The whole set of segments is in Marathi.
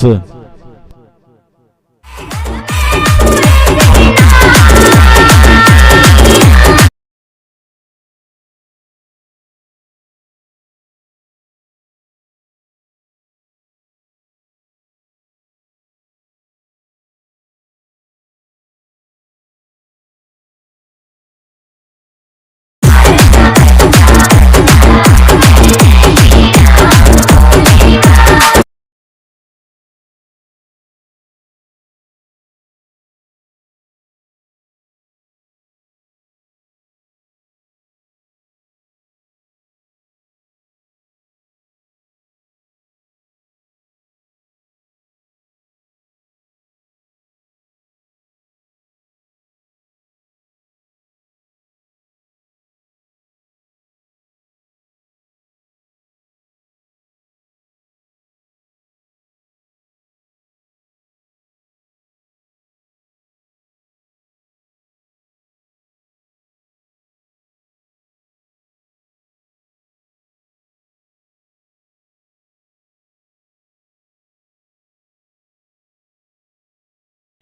आवाज.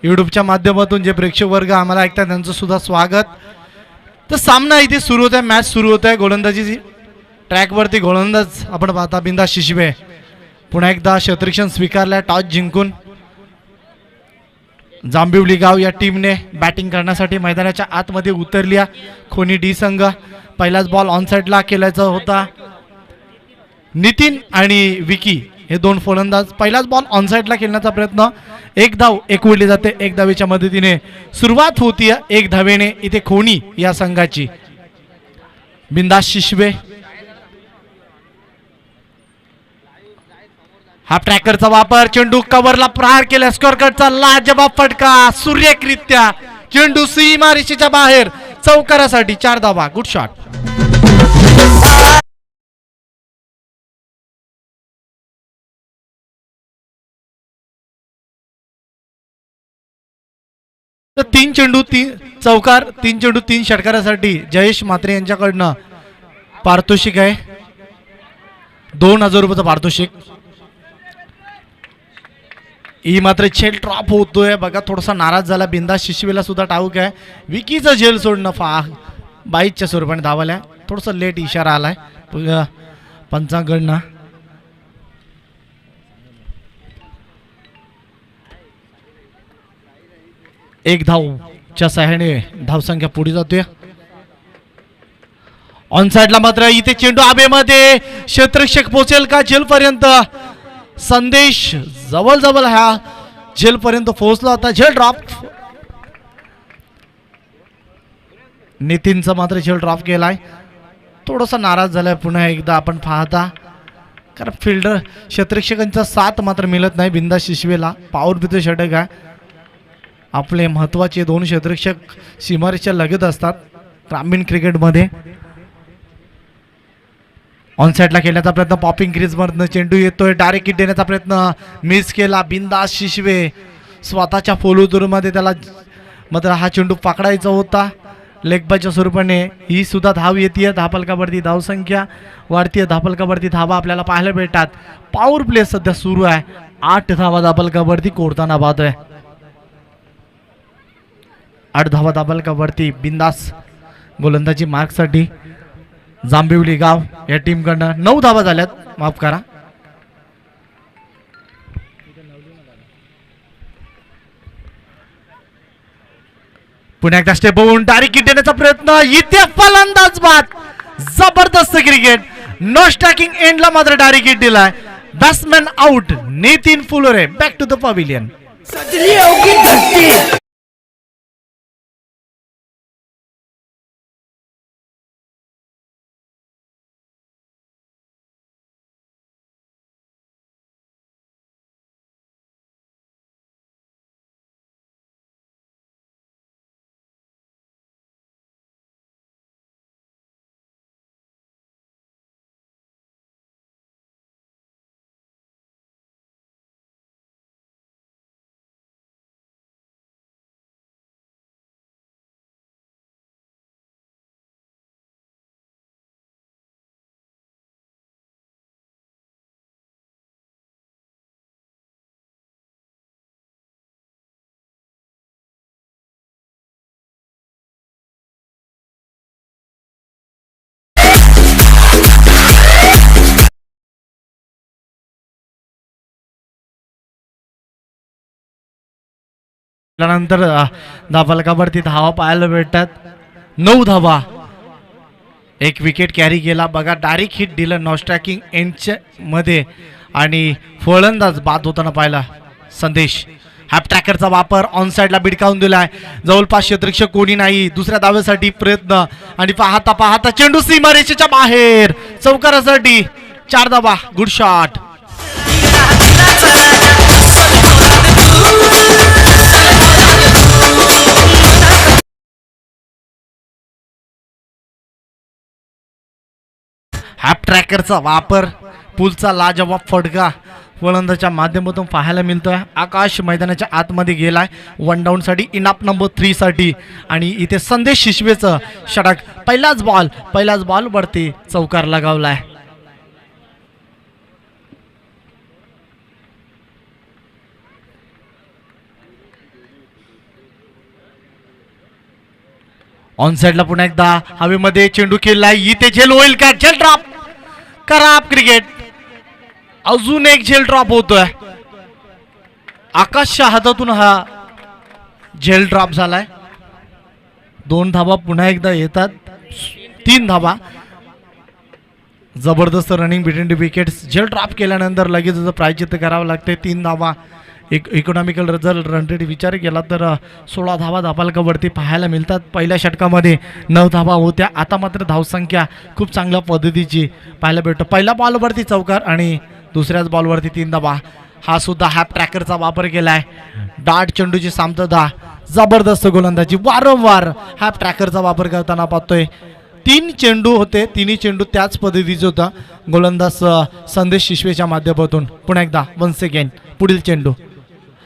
युट्यूबच्या माध्यमातून जे प्रेक्षक वर्ग आम्हाला ऐकतात त्यांचं सुद्धा स्वागत. तर सामना इथे सुरू होत आहे, मॅच सुरू होत आहे. गोलंदाजी ट्रॅकवरती गोलंदाज आपण पाहता बिंदास शिशवे पुन्हा एकदा क्षेत्ररक्षण स्वीकारल्या टॉस जिंकून. जांभिवली गाव या टीमने बॅटिंग करण्यासाठी मैदानाच्या आतमध्ये उतरली. खोनी डी संघ पहिलाच बॉल ऑन साइडला केल्याचा होता. नितीन आणि विकी हे दोन फलंदाज. पहिलाच बॉल ऑन साइडला खेळण्याचा प्रयत्न. एक धाव एकवडली जाते. एक धावेच्या मदतीने सुरुवात होती एक धावेने इथे खोनी या संघाची. बिंदास शिशवे हा ट्रॅकरचा वापर. चेंडू कव्हरला प्रहार केला. स्कोअरकडचा लाजवाब फटका सुरेखरित्या चेंडू सीमारेषेच्या बाहेर चौकारासाठी 4 धावा. Good shot. तर 3 चेंडू 3 चौकार, 3 चेंडू 3 षटकारासाठी जयेश म्हात्रे यांच्याकडनं पारितोषिक आहे. 2000 रुपयाचं पारितोषिक. ही मात्र झेल ड्रॉप होतोय बघा. थोडासा नाराज झाला. बिंदास शिशवेला सुद्धा ठाऊक आहे. विकीचं झेल सोडणं 22च्या स्वरूपाने धावल्या. थोडासा लेट इशारा आलाय पंचांकडनं. एक धावच्या सहाय्याने धावसंख्या पुढे जातोय. ऑन साइडला मात्र इथे चेंडू आबेमध्ये क्षेत्ररक्षक पोहोचेल का झेल पर्यंत. संदेश जवळ जवळ ह्या झेल पर्यंत पोहोचला होता. झेल ड्रॉप. नितीनचा मात्र झेल ड्रॉप केलाय. थोडासा नाराज झालाय पुन्हा एकदा आपण पाहता. कारण फिल्डर क्षेत्ररक्षकांचा साथ मात्र मिळत नाही बिंदास शिशवेला. पॉवर प्लेचं षटक आहे. आपले महत्त्वाचे 2 क्षेत्ररक्षक सीमारेषेच्या लगत असतात ग्रामीण क्रिकेटमध्ये. ऑन साइडला खेळण्याचा प्रयत्न. पॉपिंग क्रीज मधनं चेंडू येतोय. डायरेक्ट हिट देण्याचा प्रयत्न मिस केला. बिंदास शिशवे स्वतःच्या फोलोदूरमध्ये त्याला मात्र हा चेंडू पकडायचा होता. लेगबायच्या स्वरूपाने ही सुद्धा धाव येते. धापलकावरती धावसंख्या वाढतीये. धापलकावरती धावा आपल्याला पाहायला भेटतात. पॉवर प्ले सध्या सुरू आहे. 8 धावा धापलकावरती कोरताना पाहतोय. 8 धावा धापलकावरती बिंदास गोलंदाजी मार्कसाठी जांभिवली गाव या टीमकडनं 9 धावा झाल्यात. माफ करा. पुन्हा एकदा स्टेप होऊन डायरेक्ट हिट देण्याचा प्रयत्न. इथे फलंदाज बाद. जबरदस्त क्रिकेट. नो स्ट्रायकिंग एंडला मात्र डायरेक्ट हिट दिलाय. Batsman out. Nitin Phulore back to the pavilion. त्यानंतर धाफलकावरती धावा पाहायला भेटतात. 9 धावा. एक विकेट कॅरी केला बघा. डायरेक्ट हिट दिलं नॉस्ट्रॅकिंग एंडच्या मध्ये आणि फलंदाज बाद होताना पाहिला संदेश. हॅप ट्रॅकरचा वापर ऑन साइडला बिडकावून दिलाय. जवळपास क्षेत्ररक्षक कोणी नाही. दुसऱ्या धावेसाठी प्रयत्न आणि पाहता पाहता चेंडू सीमारेषेच्या बाहेर चौकारासाठी 4 धावा. Good shot. हॅप ट्रॅकरचा वापर पुलचा लाजवाब फटका फलंदाच्या माध्यमातून पाहायला मिळतोय. आकाश मैदानाच्या आतमध्ये गेलाय वन डाऊन साठी इनाप नंबर 3 साठी आणि इथे संदेश शिशवेचं षटक. पहिलाच बॉल वरती चौकार लगावलाय. ऑन साइडला पुन्हा एकदा हवेमध्ये चेंडू केलाय. इथे झेल होईल का? झेल ड्रॉप करा क्रिकेट. अजून एक झेल ड्रॉप होतोय. आकाशच्या हातातून हा झेल ड्रॉप झालाय. 2 धावा पुन्हा एकदा येतात. 3 धावा. जबरदस्त रनिंग बिटवीन द विकेट्स. झेल ड्रॉप केल्यानंतर लगेच प्रायचित्त करावं लागते. 3 धावा. इकॉनॉमिकल जर रन रेट विचार केला तर 16 धावा धापालकावरती पाहायला मिळतात. पहिल्या षटकामध्ये 9 धावा होत्या. आता मात्र धावसंख्या खूप चांगल्या पद्धतीची पाहायला भेटतो. पहिल्या बॉलवरती चौकार आणि दुसऱ्याच बॉलवरती 3 धावा. हा सुद्धा हॅप ट्रॅकरचा वापर केलाय. डाट चेंडूची सामतता. जबरदस्त गोलंदाजी वारंवार हॅप ट्रॅकरचा वापर करताना पाहतोय. 3 चेंडू होते. 3 चेंडू त्याच पद्धतीचे होता. गोलंदाज संदेश शिशवेच्या माध्यमातून पुन्हा एकदा वन्स अगेन पुढील चेंडू.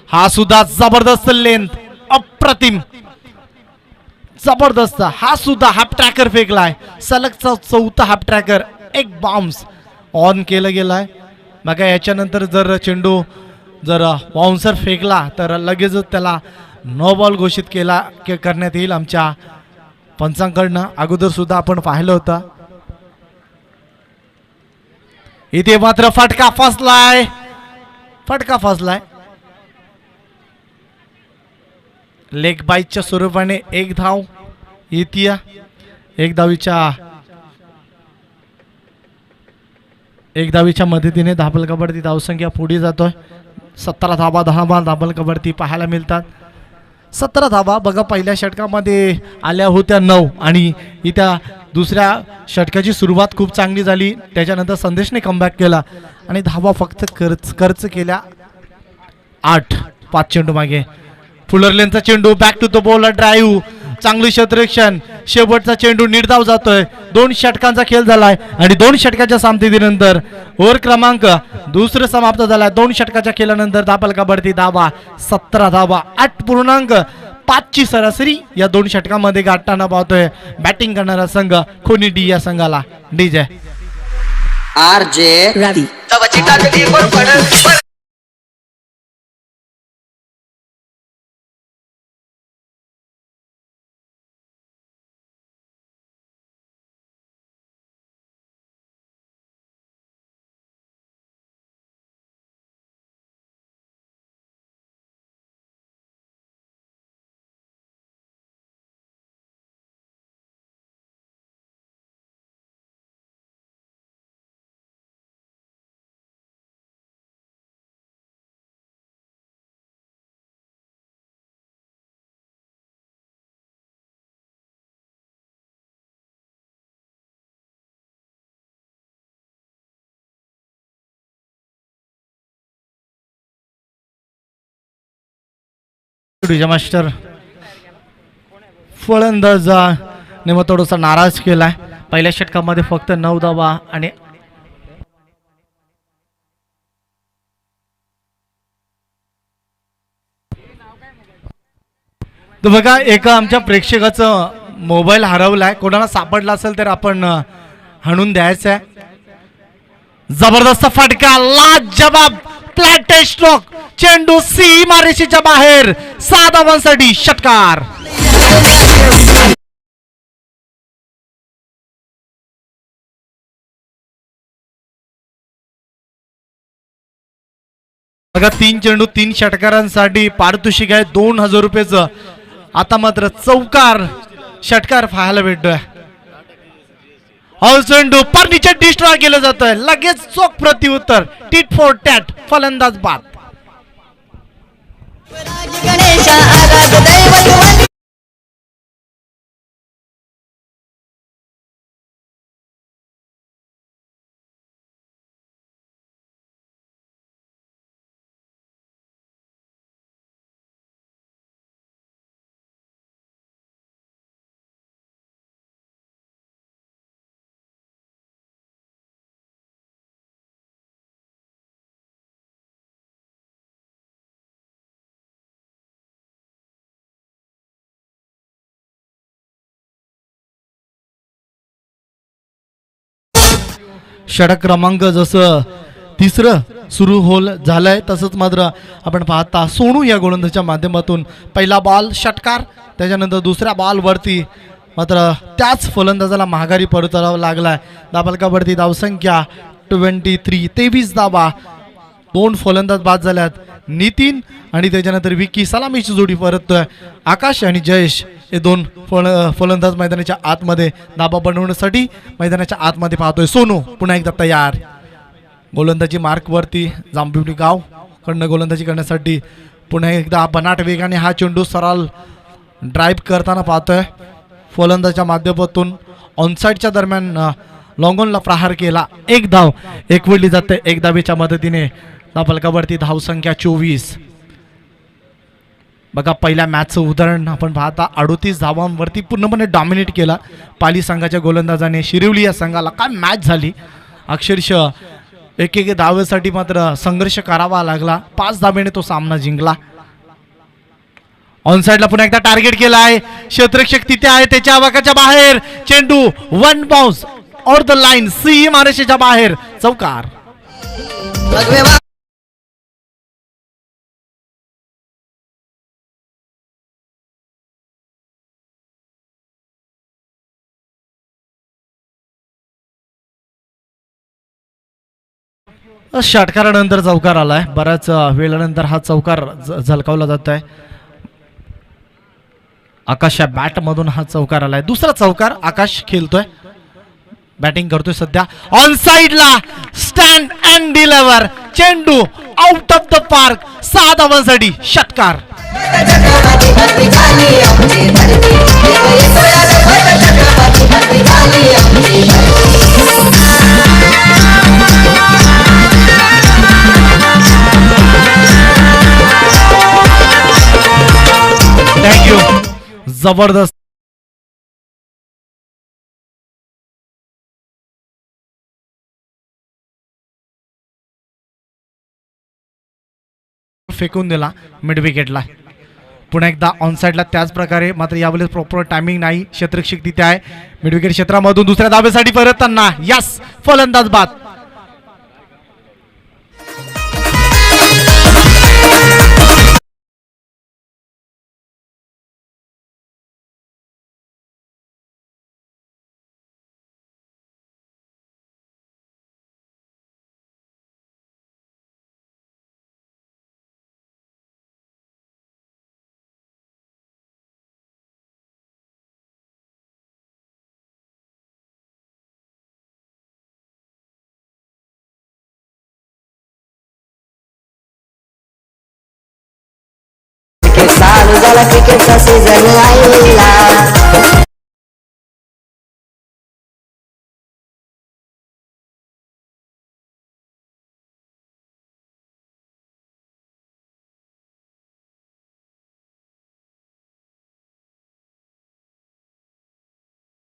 हा सुद्धा जबरदस्त लेंथ. अप्रतिम. जबरदस्त. हा सुद्धा हॅप ट्रॅकर फेकलाय. सलगचा 4था हॅप ट्रॅकर. एक बाउन्स ऑन केलं गेलाय बघा. याच्यानंतर जर चेंडू जर बाउन्सर फेकला तर लगेच त्याला नो बॉल घोषित करण्यात येईल आमच्या पंचांकडनं. अगोदर सुद्धा आपण पाहिलं होतं. इथे मात्र फटका फसलाय. लेग बाईटच्या स्वरूपाने 1 धाव येतीया. 1 धावीच्या मदतीने धापलकावरती धावसंख्या पुढे जातोय. 17 धावा 10 बॉल धापलकावरती पाहायला मिळतात. 17 धावा बघा. पहिल्या षटकामध्ये आल्या होत्या 9 आणि इथं दुसऱ्या षटकाची सुरुवात खूप चांगली झाली. त्याच्यानंतर संदेशने कमबॅक केला आणि धावा फक्त खर्च केल्या 8. 5 चेंडू मागे. फुलरलेनचा चेंडू back to the bowler drive. चांगली क्षेत्ररक्षण. शेवटचा चेंडू निर्धाव जातोय. 2 षटकांचा खेळ झालाय आणि 2 षटकाच्या सामन्यानंतर ओव्हर क्रमांक दुसरं समाप्त झालाय. 2 षटकाच्या खेळानंतर धापलकावरती धावा 17 धावा. 8.5 ची सरासरी या 2 षटकामध्ये गाठताना पाहतोय. बॅटिंग करणारा संघ खोनी डी या संघाला डीजे RJ रवि. मास्टर फलंदाजाने मग थोडासा नाराज केलाय. पहिल्या षटकामध्ये फक्त 9 धावा आणि तर बघा एका आमच्या प्रेक्षकाचं मोबाईल हरवलाय. कोणाला सापडला असेल तर आपण हाणून द्यायचं आहे. जबरदस्त फटका. लाजवाब फ्लॅट स्ट्रोक. चेंडू सीमारेषेच्या बाहेर. 6 धावांसाठी षटकार. बघा 3 चेंडू 3 षटकारांसाठी पारितोषिक आहे 2000 रुपयाचं. आता मात्र चौकार षटकार पाहायला भेटतोय. चेंडू परनीचे डिस्ट्रॉय केलं जातोय. लगेच चोख प्रत्युत्तर टीट फॉर टॅट फलंदाज बाद. षटक क्रमांक जसं तिसरं सुरू झालंय तसंच मात्र आपण पाहता सोनू या गोलंदाजाच्या माध्यमातून पहिला बॉल षटकार, त्याच्यानंतर दुसऱ्या बॉल वरती मात्र त्याच फलंदाजाला माघारी परतावा लागलाय. धाबलकावरती धावसंख्या 23 धावा. 2 फलंदाज बाद झाल्यात. नितीन आणि त्याच्यानंतर विकी सलामीची जोडी परततोय. आकाश आणि जयेश हे 2 फलंदाज मैदानाच्या आतमध्ये धाबा बनवण्यासाठी मैदानाच्या आतमध्ये पाहतोय. सोनू पुन्हा एकदा तयार. गोलंदाजी मार्कवरती जांभिवली गाव कडनं गोलंदाजी करण्यासाठी पुन्हा एकदा बनाट वेगाने हा चेंडू सरळ ड्राईव्ह करताना पाहतोय. फलंदाजाच्या माध्यमातून ऑनसाईडच्या दरम्यान लॉंगॉनला प्रहार केला. 1 धाव एकवडली जाते. 1 धावेच्या मदतीने फलकावरती धावसंख्या 24. बघा पहिल्या मॅचचं उदाहरण आपण पाहता 38 धावांवरती पूर्णपणे डॉमिनेट केला पाली संघाच्या गोलंदाजाने. शिरवली या संघाला काय मॅच झाली. अक्षरशः एक धावेसाठी मात्र संघर्ष करावा लागला. 5 धावेने तो सामना जिंकला. ऑनसाइडला पुन्हा एकदा टार्गेट केला आहे. क्षेत्ररक्षक तिथे आहे त्याच्या आवाकाच्या बाहेर. चेंडू 1 बाउन्स ऑन द लाईन. सी मारेशीच्या बाहेर. चौकार. षटकारानंतर चौकार आलाय. बऱ्याच वेळानंतर हा चौकार झलकावला जात आहे. आकाशच्या बॅट मधून हा चौकार आलाय. दुसरा चौकार आकाश खेळतोय, बॅटिंग करतोय सध्या. ऑन साइडला स्टँड अँड डिलिव्हर. चेंडू आउट ऑफ द पार्क. 6 धावांसाठी षटकार. थँक्यू. जबरदस्त. फेकून दिला मिड विकेटला. पुन्हा एकदा ऑनसाइडला त्याच प्रकारे मात्र यावेळेस प्रॉपर टायमिंग नाही. क्षेत्ररक्षक तिथे आहे. मिड विकेट क्षेत्रामधून दुसऱ्या धावेसाठी परतताना यस फलंदाज बाद. चालू झाला क्रिकेटचा सीझन आईला.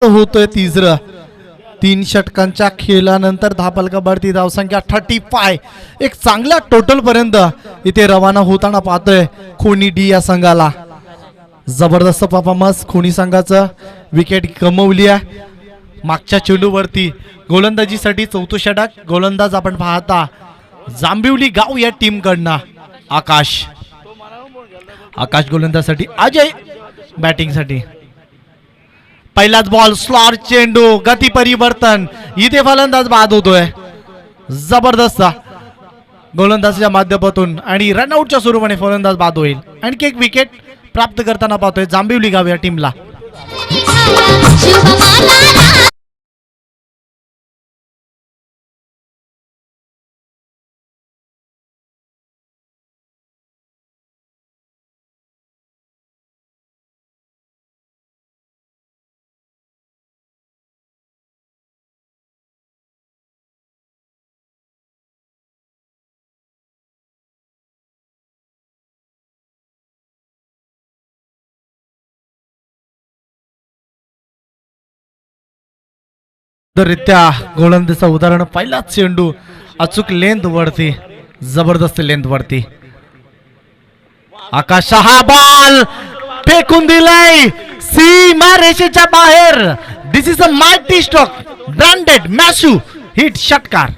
होतोय तिसरं. 3 षटकांच्या खेळानंतर धापलकावरती धावसंख्या 35. एक चांगल्या टोटल पर्यंत इथे रवाना होताना पाहतोय खोनी डी या संघाला. जबरदस्त परफॉर्मन्स खोनी संघाचं. विकेट गमवली आहे. मागच्या चेंडूवरती गोलंदाजीसाठी 4थं षटक. गोलंदाज आपण पाहता जांभिवली गाव या टीम कडनं आकाश. आकाश गोलंदाजसाठी, अजय बॅटिंग साठी. पहिलाच बॉल स्लॉर चेंडू. गती परिवर्तन. इथे फलंदाज बाद होतोय. जबरदस्त गोलंदाजीच्या माध्यमातून आणि रनआउटच्या स्वरूपाने फलंदाज बाद होईल. आणखी एक विकेट प्राप्त करताना पाहतोय जांभिवली गाव या टीमला. रित्या गोलंदाजीचं उदाहरण पहिलाच चेंडू अचूक लेंथ वरती, जबरदस्त लेंथ वरती. आकाश हा बॉल फेकून दिलाय सीमा रेषेच्या बाहेर. This is a mighty stroke branded मॅशू हिट षटकार.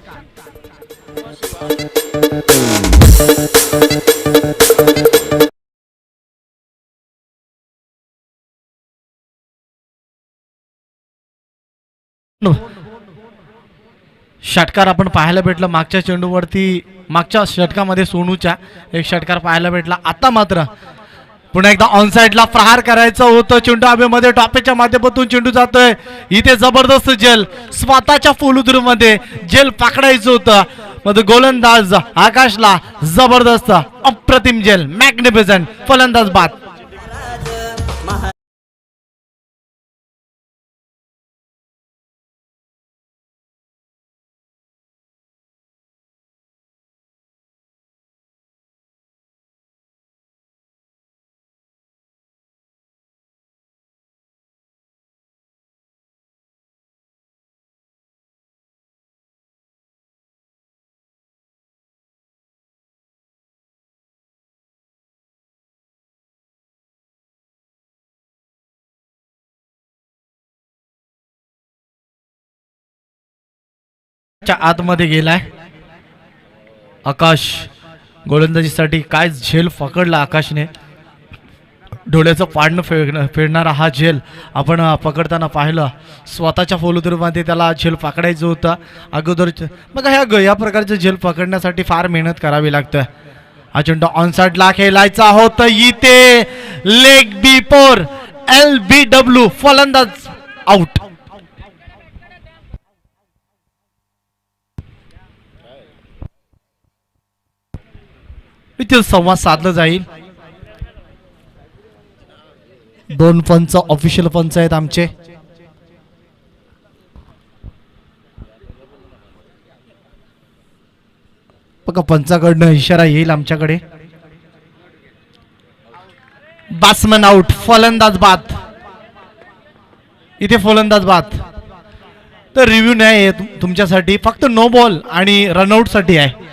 षटकार आपण पाहायला भेटलं मागच्या चेंडूवरती, मागच्या षटकामध्ये सोनूच्या एक षटकार पाहायला भेटला. आता मात्र पुन्हा एकदा ऑन साइडला प्रहार करायचं होतं. चेंडू हवेमध्ये टॉपेच्या माध्यमातून चेंडू जातोय. इथे जबरदस्त जेल स्वतःच्या फुलुदूरमध्ये जेल पकडायचं होतं. मध्ये गोलंदाज आकाशला जबरदस्त अप्रतिम जेल मॅग्निफिसंट. फलंदाज बाद. आतमध्ये गेलाय आकाश. गोलंदाजीसाठी काय झेल पकडला आकाशने. डोळ्याचं पाडणं फेडणारा हा झेल आपण पकडताना पाहिलं. स्वतःच्या फॉलोथ्रूमध्ये त्याला झेल पकडायचं होतं अगोदर. मग या प्रकारचे झेल पकडण्यासाठी फार मेहनत करावी लागतं. हा चेंडू ऑन साइडला खेळायचा होता. इथे लेग बिफोर LBW. फलंदाज आउट. इथे संवाद साधला जाईल. दोन पंच ऑफिशियल पंच आहेत आमचे. बघा पंचाकडनं इशारा येईल आमच्याकडे. Batsman out. फलंदाज बाद. इथे फलंदाज बाद. तर रिव्ह्यू नाही आहे तुमच्यासाठी, फक्त नो बॉल आणि रनआउट साठी आहे.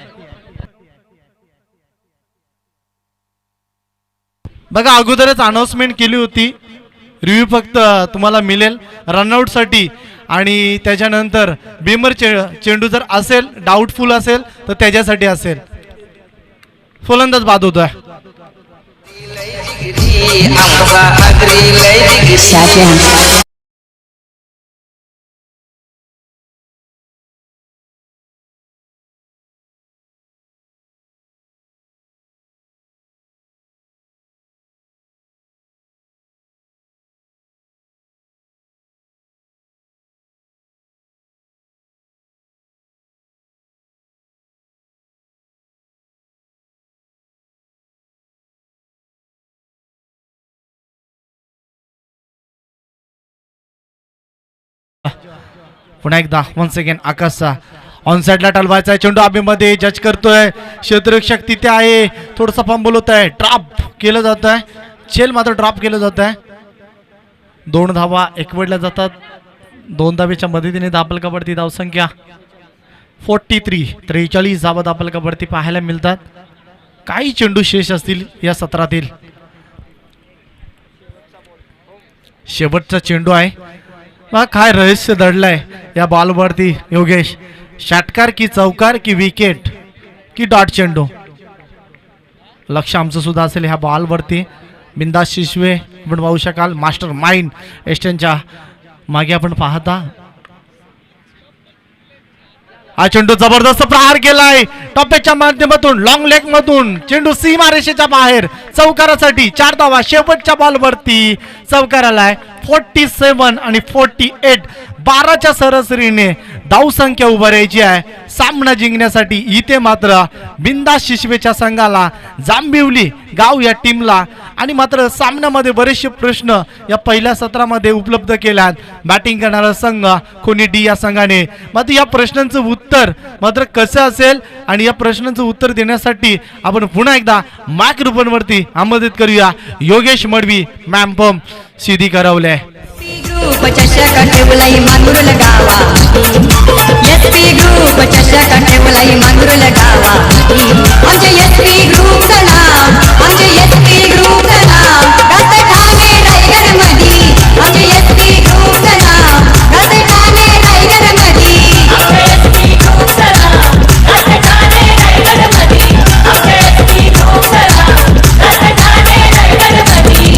बघा अगोदरच अनाउन्समेंट केली होती. रिव्ह्यू फक्त तुम्हाला मिळेल रनआउट साठी आणि त्याच्यानंतर बेमर चेंडू जर असेल, डाऊटफुल असेल तर त्याच्यासाठी असेल. फलंदाज बाद होतोय. पुन्हा एकदा वन्स अगेन आकाशचा ऑन साइडला टलवायचा चेंडू आबीमध्ये जज करतोय. क्षेत्ररक्षक तिथे आहे. थोडंसं फंबल होत आहे. ड्रॉप केलं जात आहे. चेल मात्र ड्रॉप केलं जात आहे. 2 धावा एकवडल्या जातात. 2 धावेच्या मदतीने धापल कबड्डी धावसंख्या 43 धावा धापल कबड्डी पाहायला मिळतात. काही चेंडू शेष असतील या सत्रातील. शेवटचा चेंडू आहे. काय रहस्य दडलंय या बॉलवरती योगेश. षटकार की चौकार की विकेट की डॉट चेंडू. लक्ष आमचं सुद्धा असेल ह्या बॉलवरती. बिंदास शिशवे आपण पाहू शकाल. मास्टर माइंड एस्टनच्या मागे आपण पाहता. हा चेंडू जबरदस्त प्रहार केलाय टप्प्याच्या माध्यमातून लॉंग लेग मधून चेंडू सीमारेषेच्या बाहेर चौकारासाठी 4 धावा शेवटच्या बॉलवरती चौकाराला 47 आणि 48 12च्या सरासरीने धाव संख्या उभारायची आहे सामना जिंकण्यासाठी. इथे मात्र बिंदास शिशवेच्या संघाला जांभिवली गाव या टीमला आणि मात्र सामन्यामध्ये बरेचसे प्रश्न या पहिल्या सत्रामध्ये उपलब्ध केल्यात. बॅटिंग करणारा संघ कोणी डी या संघाने मात्र या प्रश्नांचं उत्तर मात्र कसं असेल आणि या प्रश्नांचं उत्तर देण्यासाठी आपण पुन्हा एकदा मायक्रोफोनवरती आमंत्रित करूया योगेश मडवी मॅम पम सिद्धी करवले. ग्रुप चषक ठेवलाई मांगुरल गावा एसपी ग्रुप चषक ठेवलाई मांगुरल गावा आमचे एसपी ग्रुपचं नाव आमचे एसपी ग्रुपचं नाव रस्ते ठाणे रायगड मधी आमचे एसपी ग्रुपचं नाव रस्ते ठाणे रायगड मधी आमचे एसपी ग्रुपचं नाव रस्ते ठाणे रायगड मधी आमचे एसपी ग्रुपचं नाव रस्ते ठाणे रायगड मधी.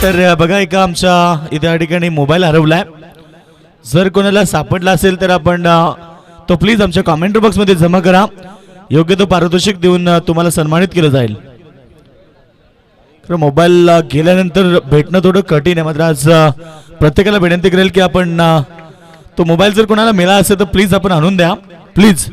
तर बघा एका आमच्या इथे या ठिकाणी मोबाईल हरवलाय. जर कोणाला सापडला असेल तर आपण तो प्लीज आमच्या कॉमेंट बॉक्समध्ये जमा करा. योग्य तो पारितोषिक देऊन तुम्हाला सन्मानित केलं जाईल. तर मोबाईल गेल्यानंतर भेटणं थोडं कठीण आहे. मात्र आज प्रत्येकाला विनंती करेल की आपण तो मोबाईल जर कोणाला मिळाला असेल तर प्लीज आपण आणून द्या प्लीज.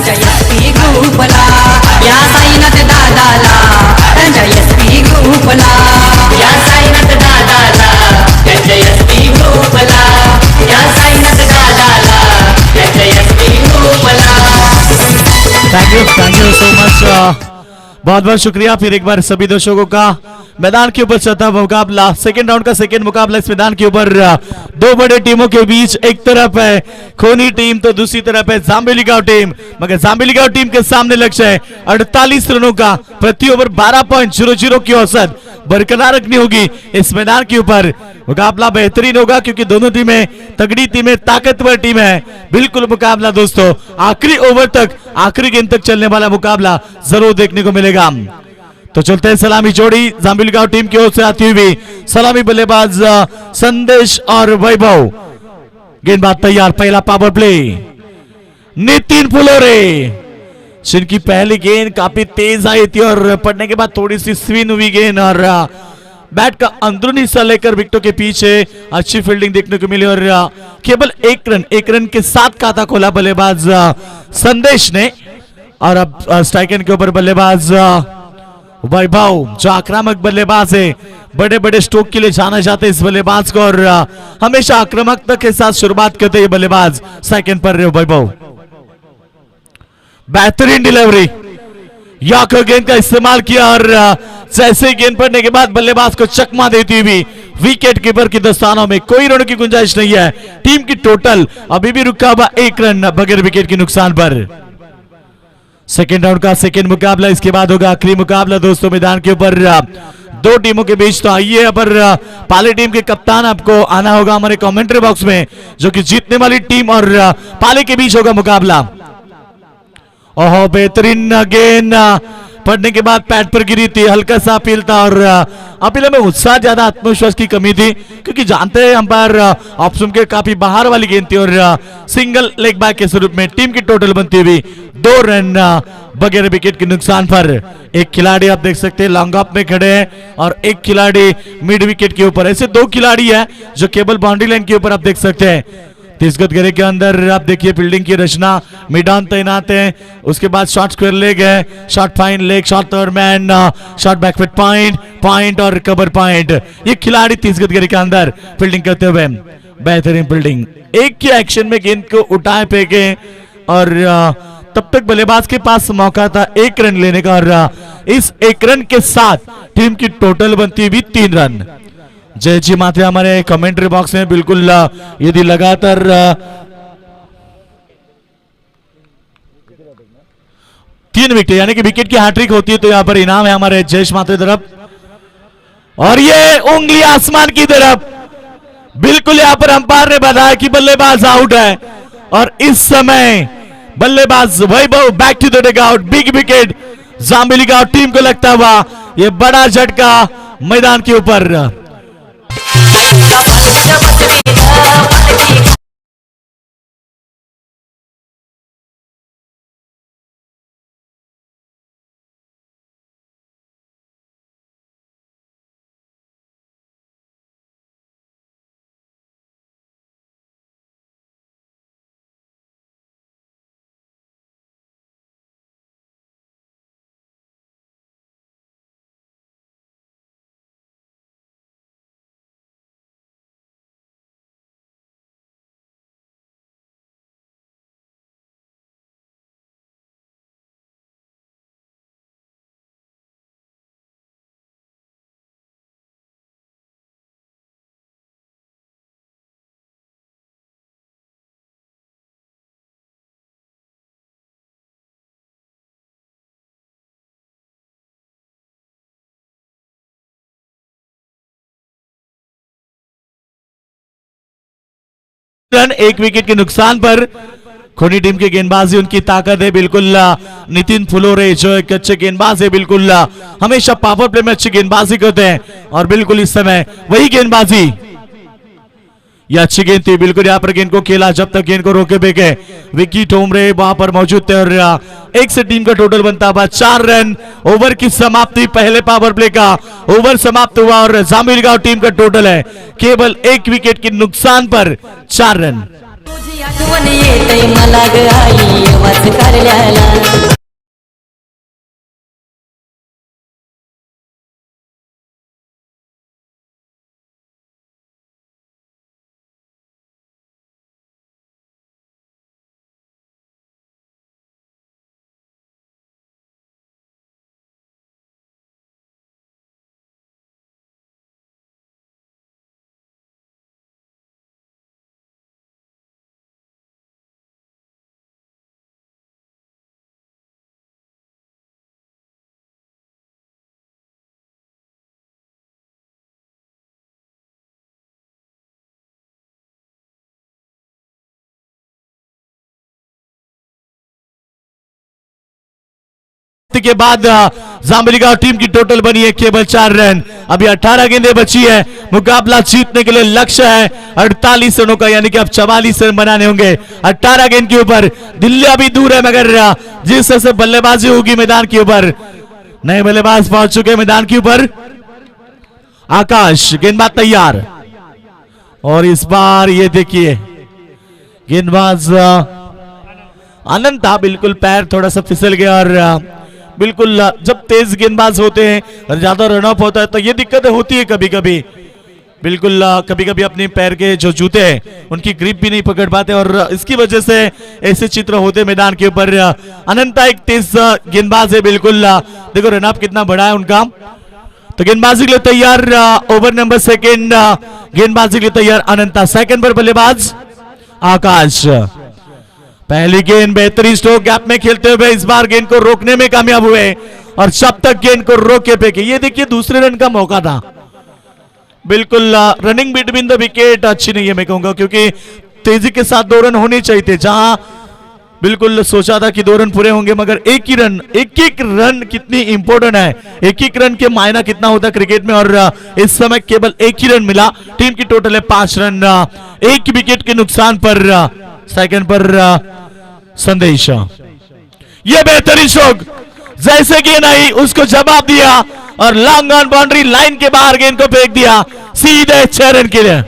एसपी ग्रुपला या साईनाथ दादाला त्यांच्या एसपी ग्रुपला या साईनाथ दादाला त्यांच्या एसपी ग्रुपला या साईनाथ दादाला त्यांच्या एसपी ग्रुपला. Thank you so much. बहुत बहुत शुक्रिया फिर एक बार सभी दर्शकों का. मैदान के ऊपर चलता मुकाबला सेकेंड राउंड का सेकेंड मुकाबला इस मैदान के ऊपर दो बड़े टीमों के बीच एक तरफ है खोनी टीम तो दूसरी तरफ है जांभिवली गांव टीम. मगर जांभिवली गांव टीम के सामने लक्ष्य है 48 रनों का प्रति ओवर 12.00 की औसत बरकरार रखनी होगी. इस मैदान के ऊपर मुकाबला बेहतरीन होगा क्योंकि दोनों टीमें तगड़ी टीमें ताकतवर टीम है. बिल्कुल मुकाबला दोस्तों आखिरी ओवर तक आखिरी गेंद तक चलने वाला मुकाबला जरूर देखने को मिलेगा. तो चलते हैं सलामी जोड़ी जांभिवली गांव टीम की ओर से आती हुई सलामी बल्लेबाज संदेश और वैभव. गेंदबाज तैयार पहला पावर प्ले नितिन फुलोरे जिनकी पहली गेंद काफी तेज आई थी और पड़ने के बाद थोड़ी सी स्विंग हुई गेंद और बैट का अंदरूनी हिस्सा लेकर विकेटों के पीछे अच्छी फील्डिंग देखने को मिली और केवल एक रन के साथ खाता खोला बल्लेबाज संदेश ने. और अब स्ट्राइक एंड के ऊपर बल्लेबाज वैभव जो आक्रामक बल्लेबाज है बड़े बड़े स्ट्रोक के लिए जाना जाते हैं इस बल्लेबाज को और हमेशा आक्रामकता के साथ शुरुआत करते हैं बल्लेबाज. सेकंड पर वैभव बेहतरीन डिलीवरी याको गेंद का इस्तेमाल किया और जैसे गेंद पड़ने के बाद बल्लेबाज को चकमा देती हुई विकेट कीपर की दस्तानों में कोई रनों की गुंजाइश नहीं है. टीम की टोटल अभी भी रुका हुआ 1 रन बगैर विकेट के नुकसान पर. सेकेंड राउंड का सेकेंड मुकाबला इसके बाद होगा आखिरी मुकाबला दोस्तों मैदान के ऊपर दो टीमों के बीच. तो आइए अब पाले टीम के कप्तान आपको आना होगा हमारे कमेंट्री बॉक्स में जो कि जीतने वाली टीम और पाले के बीच होगा मुकाबला. ओहो बेहतरीन गेंद पड़ने के बाद पैड पर गिरी थी, हल्का सा अपील था और अपील में उत्साह ज्यादा आत्मविश्वास की कमी थी क्योंकि जानते हैं अंपायर ऑप्शन के काफी बाहर वाली गेंद थी और सिंगल लेग बैक के स्वरूप में टीम की टोटल बनती हुई 2 रन बगैर विकेट के नुकसान पर। एक खिलाड़ी आप देख सकते हैं लॉन्ग ऑफ में खड़े हैं और एक खिलाड़ी मिड विकेट के ऊपर। ऐसे 2 खिलाड़ी है जो केवल बाउंड्री लाइन के ऊपर आप देख सकते हैं। 30 गज घेरे के अंदर आप देखिए फील्डिंग की रचना, मिड ऑन तैनात है, उसके बाद शॉर्ट स्क्वायर लेग है, short fine leg, short third man, short backfoot point और कवर पॉइंट। ये खिलाड़ी 30 गज घेरे के अंदर फील्डिंग करते हुए बेहतरीन फील्डिंग, एक ही एक्शन में गेंद को उठाए फेंके और तब तक बल्लेबाज के पास मौका था 1 रन लेने का और इस 1 रन के साथ टीम की टोटल बनती हुई 3 रन। जय जी माथे हमारे कमेंट्री बॉक्स में बिल्कुल यदि लगातार 3 विकेट यानी कि विकेट की हैट्रिक होती है तो यहां पर इनाम है हमारे जयेश माथे तरफ। और ये उंगली आसमान की तरफ, बिल्कुल यहां पर अंपायर ने बताया कि बल्लेबाज आउट है और इस समय बल्लेबाज Vaibhav back to the dugout, big wicket जाम्बिलिका टीम को लगता हुआ ये बड़ा झटका मैदान के ऊपर। रन 1 विकेट के नुकसान पर खोनी टीम की गेंदबाजी उनकी ताकत है बिल्कुल। नितिन फुलोरे जो एक अच्छे गेंदबाज है, बिल्कुल हमेशा पावर प्ले में अच्छी गेंदबाजी करते हैं और बिल्कुल इस समय वही गेंदबाजी, यह अच्छी गेंद थी, बिल्कुल यहाँ पर गेंद को खेला जब तक गेंद को रोके बेके विक्की टोमरे वहां पर मौजूद थे और 1 से टीम का टोटल बनता हुआ 4 रन। ओवर की समाप्ति, पहले पावर प्ले का ओवर समाप्त हुआ और जाम्बिलिका टीम का टोटल है केवल 1 विकेट के नुकसान पर 4 रन। तुझी आठवण येते मला ग आई वाच कारल्याला। के बाद जाम्बिलिका टीम की टोटल बनी है केवल 4 रन। अभी 18 गेंदें बची है, मुकाबला जीतने के लिए लक्ष्य है 48 रनों का, यानी कि अब 44 रन बनाने होंगे 18 गेंद के ऊपर। दिल्ली अभी दूर है मगर जिस तरह से बल्लेबाजी होगी मैदान के ऊपर, नए बल्लेबाज पहुंच चुके हैं मैदान के ऊपर। आकाश गेंदबाज तैयार और इस बार ये देखिए गेंदबाज आनंद था, बिल्कुल पैर थोड़ा सा फिसल गया और बिल्कुल जब तेज गेंदबाज होते हैं और ज्यादा रनअप होता है तो ये दिक्कतें होती है कभी कभी, बिल्कुल कभी कभी अपने पैर के जो जूते हैं उनकी ग्रिप भी नहीं पकड़ पाते और इसकी वजह से ऐसे चित्र होते मैदान के ऊपर। अनंता एक तेज गेंदबाज है, बिल्कुल देखो रनअप कितना बड़ा है उनका। तो गेंदबाजी के लिए तैयार, ओवर नंबर 2 गेंदबाजी के लिए तैयार अनंता। सेकंड पर बल्लेबाज आकाश। पहली गेंद बेहतरीन स्ट्रोक गैप में खेलते हुए इस बार गेंद को रोकने में कामयाब हुए और जब तक गेंद को रोके फेंके। ये देखिए दूसरे रन का मौका था, बिल्कुल रनिंग बिटवीन द विकेट अच्छी नहीं है मैं कहूंगा, क्योंकि तेजी के साथ 2 रन होने चाहिए थे। जहां बिल्कुल सोचा था कि 2 रन पूरे होंगे, मगर एक एक रन कितनी इंपॉर्टेंट है, एक एक रन के मायना कितना होता है क्रिकेट में। और इस समय केवल एक ही रन मिला। टीम की टोटल है 5 रन, एक विकेट के नुकसान पर सेकंड पर संदेश। ये बेहतरीन शॉट, जैसे गेंद आई उसको जवाब दिया और लॉन्ग ऑन बाउंड्री लाइन के बाहर गेंद को फेंक दिया सीधे 6 रन के लिए।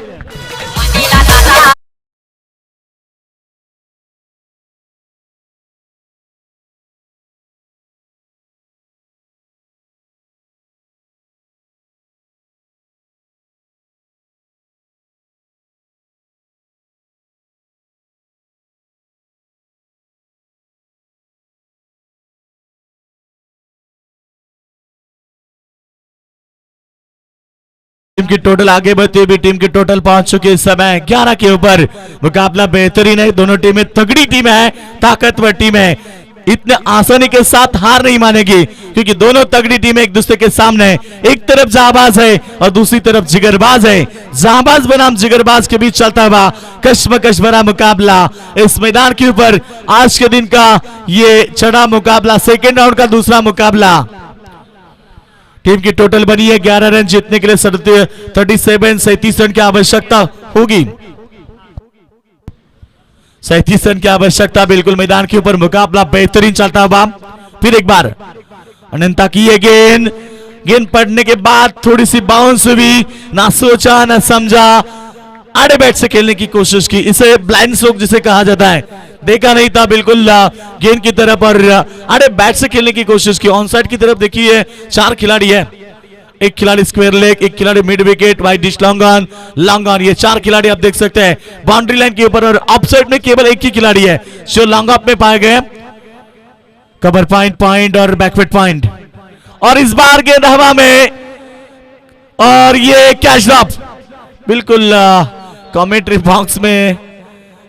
टीम की टोटल आगे बढ़ती हुई टीम की टोटल पहुंच चुकी है इस समय 11 के ऊपर। मुकाबला बेहतरीन है, दोनों टीमें तगड़ी टीम है, ताकतवर टीम है, इतने आसानी के साथ हार नहीं मानेगी क्योंकि दोनों तगड़ी टीमें एक दूसरे के सामने, एक तरफ जहाबाज है और दूसरी तरफ जिगरबाज है। जहाबाज बनाम जिगरबाज के बीच चलता हुआ कश्मकश भरा मुकाबला इस मैदान के ऊपर आज के दिन का ये चढ़ा मुकाबला, सेकेंड राउंड का दूसरा मुकाबला। टीम की टोटल बनी है 11 रन, जीतने के लिए 37 रन की आवश्यकता होगी, 37 रन की आवश्यकता। बिल्कुल मैदान के ऊपर मुकाबला बेहतरीन चलता हुआ। फिर एक बार अनंता की ये गेंद पड़ने के बाद थोड़ी सी बाउंस हुई, ना सोचा ना समझा, आड़े बैट से खेलने की कोशिश की, इसे ब्लाइंड स्ट्रोक जिसे कहा जाता है, देखा नहीं था बिल्कुल गेंद की तरफ और आड़े बैट से खेलने की कोशिश की। ऑन साइड की तरफ देखिए 4 खिलाड़ी है, एक खिलाड़ी स्क्वायर लेग, एक खिलाड़ी mid wicket, wide dish long on, ये 4 खिलाड़ी आप देख सकते हैं बाउंड्री लाइन के ऊपर। और ऑफ साइड में केवल एक ही खिलाड़ी है जो लॉन्ग ऑफ में पाए गए, कवर पॉइंट और बैकवर्ड पॉइंट। और इस बार गेंद हवा में और ये कैच ड्रॉप, बिल्कुल कमेंट्री बॉक्स में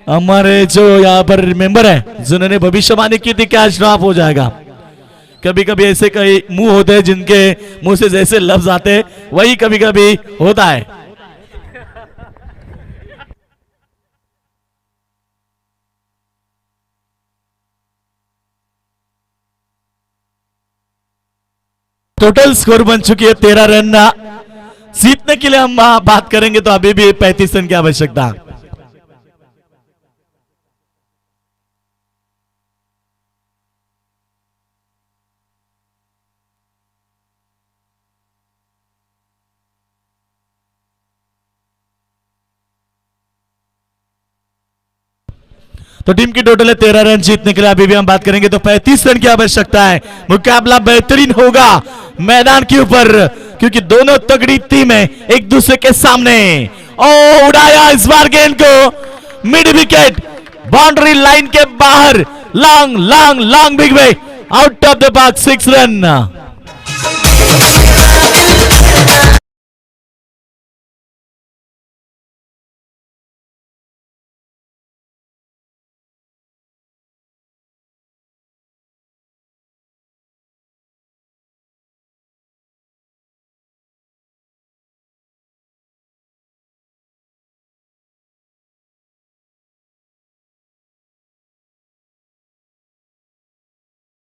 हमारे जो यहाँ पर मेंबर है जिन्होंने भविष्यवाणी की थी कैच ड्रॉप हो जाएगा। कभी कभी ऐसे कई मुंह होते हैं जिनके मुंह से जैसे लफ्ज आते हैं वही कभी कभी होता है। टोटल स्कोर बन चुकी है 13 रन। जीतने के लिए हम बात करेंगे तो अभी भी 35 रन की आवश्यकता। तो टीम की टोटल है 13 रन, जीतने के लिए अभी भी हम बात करेंगे तो 35 रन की आवश्यकता है। मुकाबला बेहतरीन होगा मैदान के ऊपर क्योंकि दोनों तगड़ी टीमें एक दूसरे के सामने। ओ उड़ाया इस बार गेंद को मिड विकेट, बाउंड्री लाइन के बाहर, long big way, out of the park, 6 run.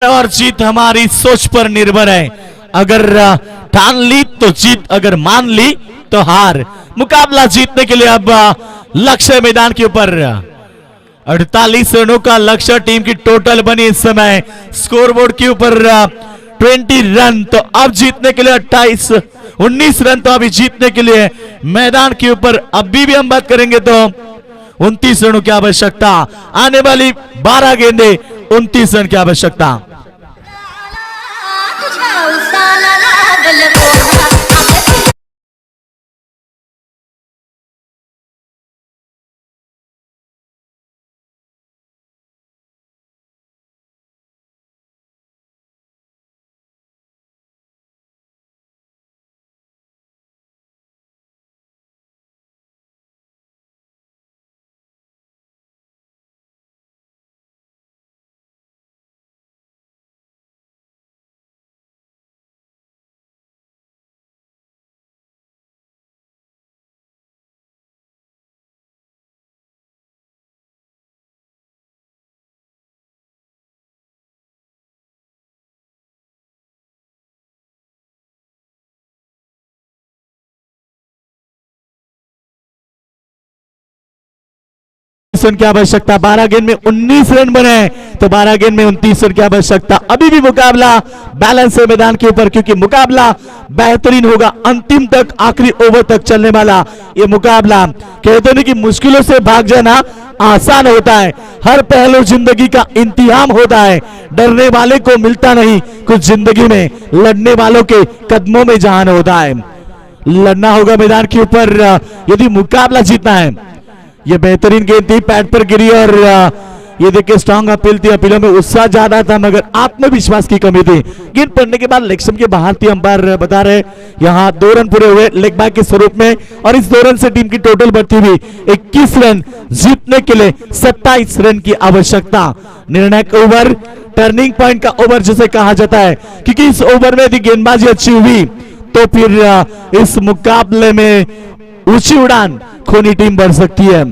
और जीत हमारी सोच पर निर्भर है, अगर ठान ली तो जीत, अगर मान ली तो हार। मुकाबला जीतने के लिए अब लक्ष्य मैदान के ऊपर 48 रनों का लक्ष्य टीम की टोटल बनी इस समय स्कोरबोर्ड के ऊपर 20 रन। तो अब जीतने के लिए 19 रन, तो अभी जीतने के लिए मैदान के ऊपर अभी भी हम बात करेंगे तो 29 रनों की आवश्यकता। आने वाली 12 गेंदे 29 रन की आवश्यकता। तुझ्या उसाला लागल पोहा 29 रन की आवश्यकता। 12 गेंद में 19 रन बने तो 12 गेंद में 29 रन की आवश्यकता। अभी भी मुकाबला बैलेंस है मैदान के ऊपर, क्योंकि मुकाबला बेहतरीन होगा। अंतिम तक, आखिरी ओवर तक चलने वाला ये मुकाबला। कहते हैं कि मुश्किलों से भाग जाना आसान होता है, हर पहलू जिंदगी का इम्तिहान होता है। डरने वाले को मिलता नहीं कुछ जिंदगी में, लड़ने वालों के कदमों में जहान होता है। लड़ना होगा मैदान के ऊपर यदि मुकाबला जीतना है। ये बेहतरीन गेंद थी, पैड पर गिरी और ये देखिए स्ट्रांग अपील थी। अपीलों में उत्साह ज्यादा था मगर आत्मविश्वास की कमी थी। गेंद पड़ने के बाद लेग स्टंप के बाहर थी। अंपायर बता रहे यहाँ 2 रन पूरे हुए लेग बैक के स्वरूप में, और इस 2 रन से टीम की टोटल बढ़ती हुई 21 रन। जीतने के लिए 27 रन की आवश्यकता। निर्णायक ओवर, टर्निंग पॉइंट का ओवर जिसे कहा जाता है, क्योंकि इस ओवर में यदि गेंदबाजी अच्छी हुई तो फिर इस मुकाबले में ऊंची उड़ान खोनी टीम बढ़ सकती है।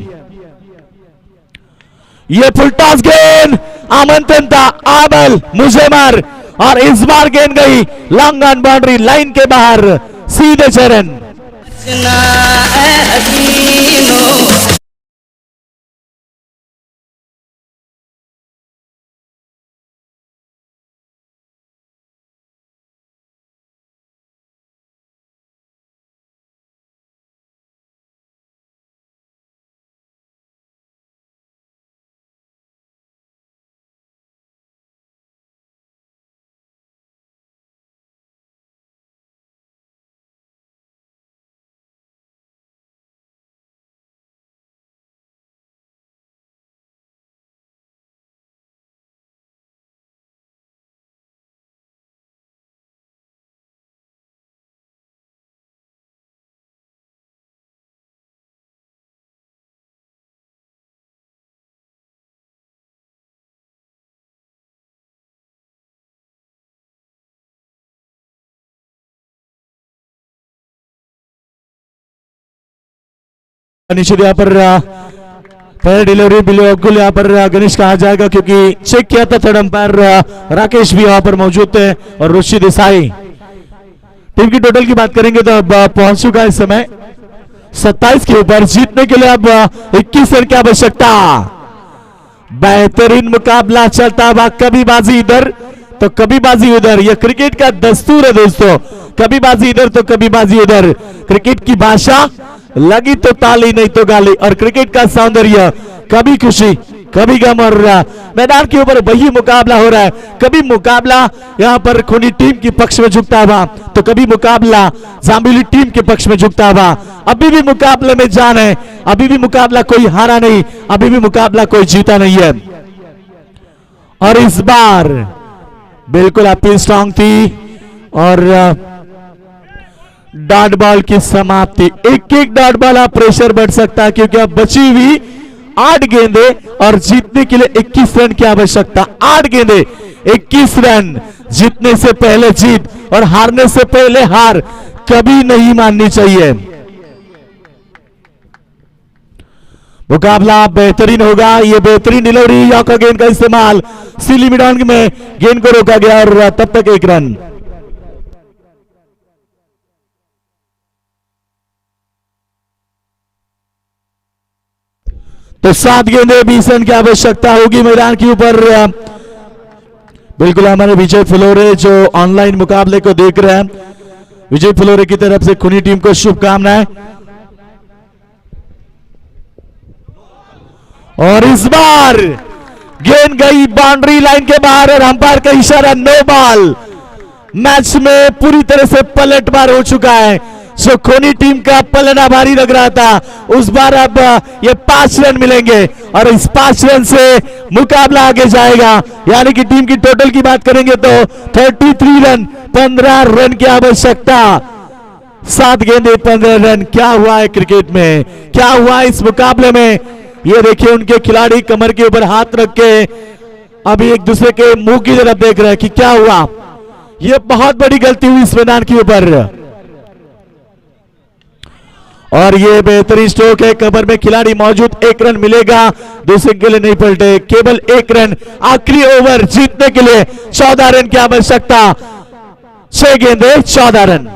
ये फुल टॉस गेंद आमंत्रण था, आबल मुझे मार, और इस बार गेंद गई लॉन्ग ऑन बाउंड्री लाइन के बाहर, सीधे चरण। निश्चित यहाँ पर पहले डिलीवरी बिल्कुल यहाँ पर गणेश कहा जाएगा, क्योंकि चेक किया था थर्ड अंपायर राकेश भी यहाँ पर मौजूद थे और ऋषि देसाई। टीम की टोटल की बात करेंगे तो अब पहुंच चुका है इस समय 27 के ऊपर। जीतने के लिए अब 21 रन की आवश्यकता। बेहतरीन मुकाबला चलता हुआ, कभी बाजी इधर तो कभी बाजी उधर। यह क्रिकेट का दस्तूर है दोस्तों, कभी बाजी इधर तो कभी बाजी उधर। क्रिकेट की भाषा लगी तो ताली नहीं तो गाली, और क्रिकेट का सौंदर्य कभी खुशी कभी गम। और मैदान के ऊपर वही मुकाबला हो रहा है। कभी मुकाबला यहाँ पर खूनी टीम के पक्ष में झुकता हुआ तो कभी मुकाबला जाम्बिली टीम के पक्ष में झुकता हुआ। अभी भी मुकाबले में जान है, अभी भी मुकाबला कोई हारा नहीं, अभी भी मुकाबला कोई जीता नहीं है। और इस बार बिल्कुल अपील स्ट्रांग थी और डॉट बॉल की समाप्ति। एक एक डॉट बॉल आप प्रेशर बढ़ सकता है, क्योंकि अब बची हुई 8 गेंदे और जीतने के लिए 21 रन की आवश्यकता। 8 गेंदे 21 रन। जीतने से पहले जीत और हारने से पहले हार कभी नहीं माननी चाहिए। मुकाबला बेहतरीन होगा। ये बेहतरीन डिलीवरी, यॉर्कर गेंद का इस्तेमाल, सीली मिडॉन में गेंद को रोका गया और तब तक 1 रन। तो 7 गेंदे 20 रन की आवश्यकता होगी मैदान के ऊपर। बिल्कुल हमारे विजय फ्लोरे जो ऑनलाइन मुकाबले को देख रहे हैं, विजय फ्लोरे की तरफ से खूनी टीम को शुभकामनाएं। और इस बार गेंद गई बाउंड्री लाइन के बाहर और अंपायर का इशारा नो बॉल। मैच में पूरी तरह से पलटवार हो चुका है। जो खूनी टीम का पलड़ा भारी लग रहा था, उस बार अब ये 5 रन मिलेंगे और इस 5 रन से मुकाबला आगे जाएगा। यानी कि टीम की टोटल की बात करेंगे तो 33 रन, 15 रन की आवश्यकता। 7 गेंदे 15 रन। क्या हुआ है क्रिकेट में, क्या हुआ है इस मुकाबले में? ये देखिए उनके खिलाड़ी कमर के ऊपर हाथ रख के अभी एक दूसरे के मुंह की तरफ देख रहे हैं कि क्या हुआ। ये बहुत बड़ी गलती हुई इस मैदान के ऊपर। और ये बेहतरीन स्ट्रोक है, कवर में खिलाड़ी मौजूद। 1 रन मिलेगा, दूसरे के लिए नहीं पलटे, केवल 1 रन। आखिरी ओवर जीतने के लिए 14 रन की आवश्यकता। 6 गेंदे 14 रन।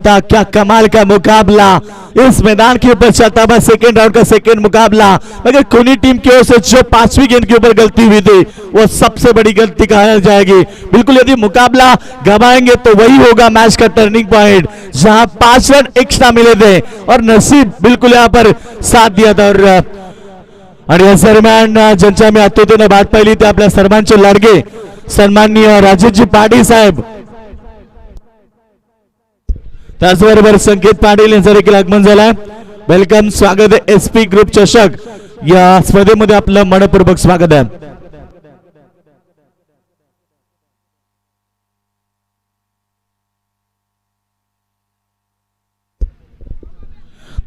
सकता। क्या कमाल का मुकाबला इस मैदान के ऊपर चलता हुआ सेकेंड राउंड का सेकेंड मुकाबला। मगर कोनी टीम की ओर से जो 5वीं गेंद के ऊपर गलती हुई थी वो सबसे बड़ी गलती कहा जाएगी। बिल्कुल यदि मुकाबला गवाएंगे तो वही होगा मैच का टर्निंग पॉइंट, जहां 5 रन एक्स्ट्रा मिले थे और नसीब बिल्कुल यहां पर साथ दिया था। और या दरम्यान ज्यांच्या मी अत्युत्तम बात पाहिली ते आपल्या सर्वांचे लाडके सन्माननीय राजेशजी पाटील साहेब, त्याचबरोबर संकेत पाटील यांचं देखील आगमन झालंय। वेलकम, स्वागत आहे एसपी ग्रुप चषक या स्पर्धेमध्ये आपलं मनपूर्वक स्वागत आहे।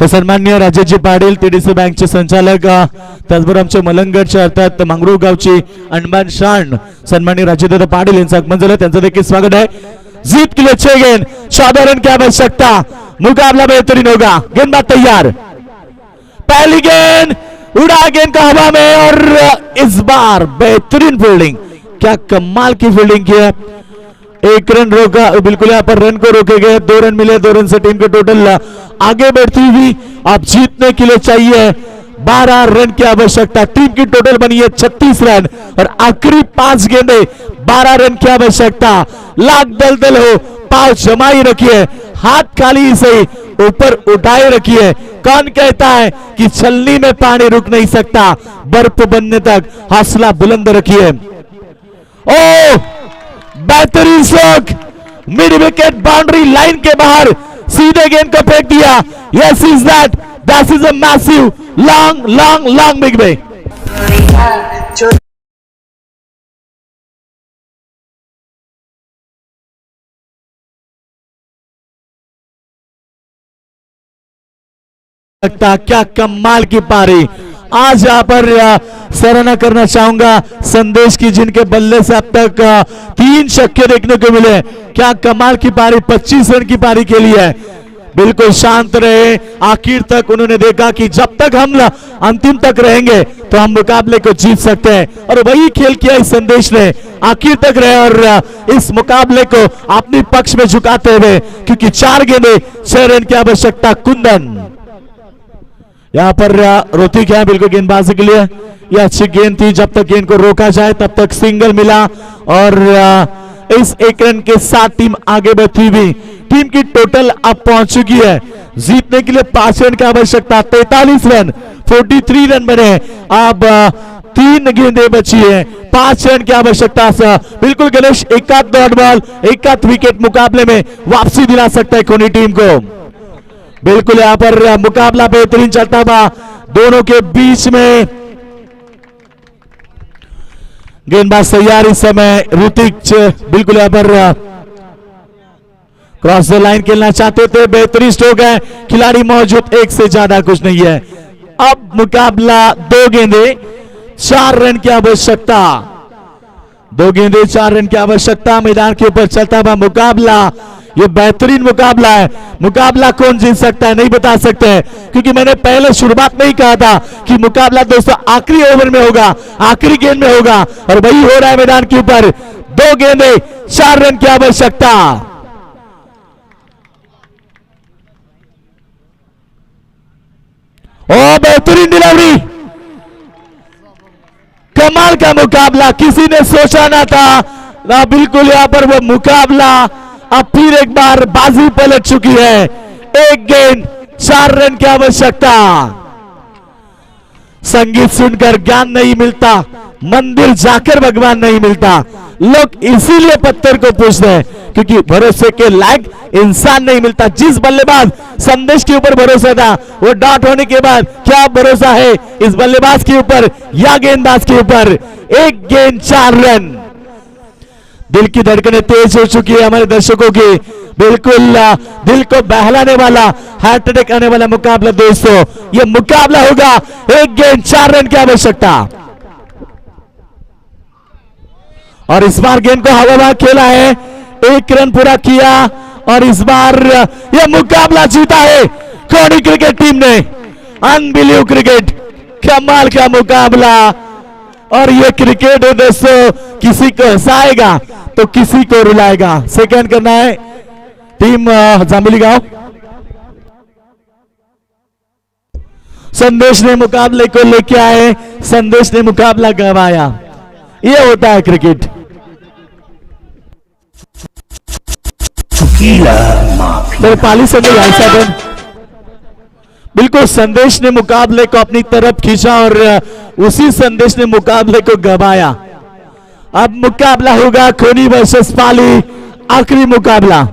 तो सन्माननीय राजेशजी पाटील TDC बँकचे संचालक, त्याचबरोबर आमचे मलंगडचे अर्थात मांगरूळ गावची अनबान शान सन्माननीय राजेंद्र पाटील यांचं आगमन झालं, त्यांचं देखील स्वागत आहे। जीत के लिए 6 गेंद, 14 रन की आवश्यकता, मुकाबला बेहतरीन होगा। गेंदबाज तैयार, पहली गेंद उड़ा गेंद का हवा में और इस बार बेहतरीन फील्डिंग, क्या कमाल की फील्डिंग की है। 1 रन रोका, बिल्कुल यहाँ पर रन को रोके गए, 2 रन मिले, 2 रन से टीम के टोटल आगे बढ़ती हुई। अब जीतने के लिए चाहिए 12 रन की आवश्यकता। टीम की टोटल बनी है 36 रन और आखिरी 5 गेंदे 12 रन की आवश्यकता। लाख दलदल हो, पांव जमाई रखिए, हाथ खाली से ऊपर उठाए रखिए। कौन कहता है कि छलनी में पानी रुक नहीं सकता, बर्फ बनने तक हौसला बुलंद रखिए। ओ बेहतरीन stroke, mid wicket boundary line के बाहर सीधे गेंद को फेंक दिया। Yes is that is a massive long long long big बे। क्या कमाल की पारी। आज यहाँ पर सराहना करना चाहूंगा संदेश की, जिनके बल्ले से अब तक 3 छक्के देखने को मिले। क्या कमाल की पारी, 25 रन की पारी के लिए बिल्कुल शांत रहे। आखिर तक उन्होंने देखा कि जब तक हम अंतिम तक रहेंगे तो हम मुकाबले को जीत सकते हैं, और वही खेल किया इस संदेश ने। आखिर तक रहे और इस मुकाबले को अपने पक्ष में झुकाते हुए, क्योंकि 4 गेंदे 6 रन की आवश्यकता। कुंदन यहाँ पर रोती क्या बिल्कुल गेंदबाजी के लिए, यह अच्छी गेंद थी। जब तक गेंद को रोका जाए तब तक सिंगल मिला और इस 1 रन के साथ टीम आगे बढ़ती हुई। टीम की टोटल अब पहुंच चुकी है जीतने के लिए 5 रन की आवश्यकता। 43 रन, 43 रन बने। अब 3 गेंदें बची है, 5 रन की आवश्यकता। बिल्कुल गणेश, एकाध डॉट बॉल, एकाध विकेट मुकाबले में वापसी दिला सकता है कोनी टीम को। बिल्कुल यहाँ पर मुकाबला बेहतरीन चलता हुआ दोनों के बीच में। गेंदबाज तैयार इस समय ऋतिक, बिल्कुल यहाँ पर क्रॉस द लाइन खेलना चाहते थे। बेहतरीन स्ट्रोक है, खिलाड़ी मौजूद, 1 से ज्यादा कुछ नहीं है। अब मुकाबला 2 गेंदे 4 रन की आवश्यकता। 2 गेंदे 4 रन की आवश्यकता। मैदान के ऊपर चलता हुआ मुकाबला, ये बेहतरीन मुकाबला है। मुकाबला कौन जीत सकता है नहीं बता सकते हैं, क्योंकि मैंने पहले शुरुआत में ही कहा था कि मुकाबला दोस्तों आखिरी ओवर में होगा, आखिरी गेंद में होगा, और वही हो रहा है मैदान के ऊपर। 2 गेंदे 4 रन की आवश्यकता। ओ बेहतरीन डिलीवरी, कमाल का मुकाबला, किसी ने सोचा ना था ना। बिल्कुल यहां पर वो मुकाबला अब फिर एक बार बाजी पलट चुकी है। 1 गेंद 4 रन की आवश्यकता। संगीत सुनकर ज्ञान नहीं मिलता, मंदिर जाकर भगवान नहीं मिलता। लोग इसीलिए पत्थर को पूछते हैं, क्योंकि भरोसे के लायक इंसान नहीं मिलता। जिस बल्लेबाज संदेश के ऊपर भरोसा था, वो डॉट होने के बाद क्या भरोसा है इस बल्लेबाज के ऊपर या गेंदबाज के ऊपर। 1 गेंद 4 रन। दिल की धड़कनें तेज हो चुकी है हमारे दर्शकों की। बिल्कुल दिल को बहलाने वाला, हार्ट अटैक आने वाला मुकाबला दोस्तों। यह मुकाबला होगा 1 गेंद 4 रन की आवश्यकता। और इस बार गेंद को हवा खेला है, 1 रन पूरा किया और इस बार यह मुकाबला जीता है कोनी क्रिकेट टीम ने। अनबिलीव क्रिकेट, कमाल का मुकाबला। और ये क्रिकेट है दोस्तों, किसी को हंसाएगा तो किसी को रुलाएगा। सेकंड करना है, टीम जांबिली गांव। संदेश ने मुकाबले को लेके आए, संदेश ने मुकाबला गंवाया। ये होता है क्रिकेट। पाली संदेश भाई साहब, बिल्कुल संदेश ने मुकाबले को अपनी तरफ खींचा और उसी संदेश ने मुकाबले को गंवाया। अब मुकाबला होगा खोनी वर्सेस पाली, आखिरी मुकाबला।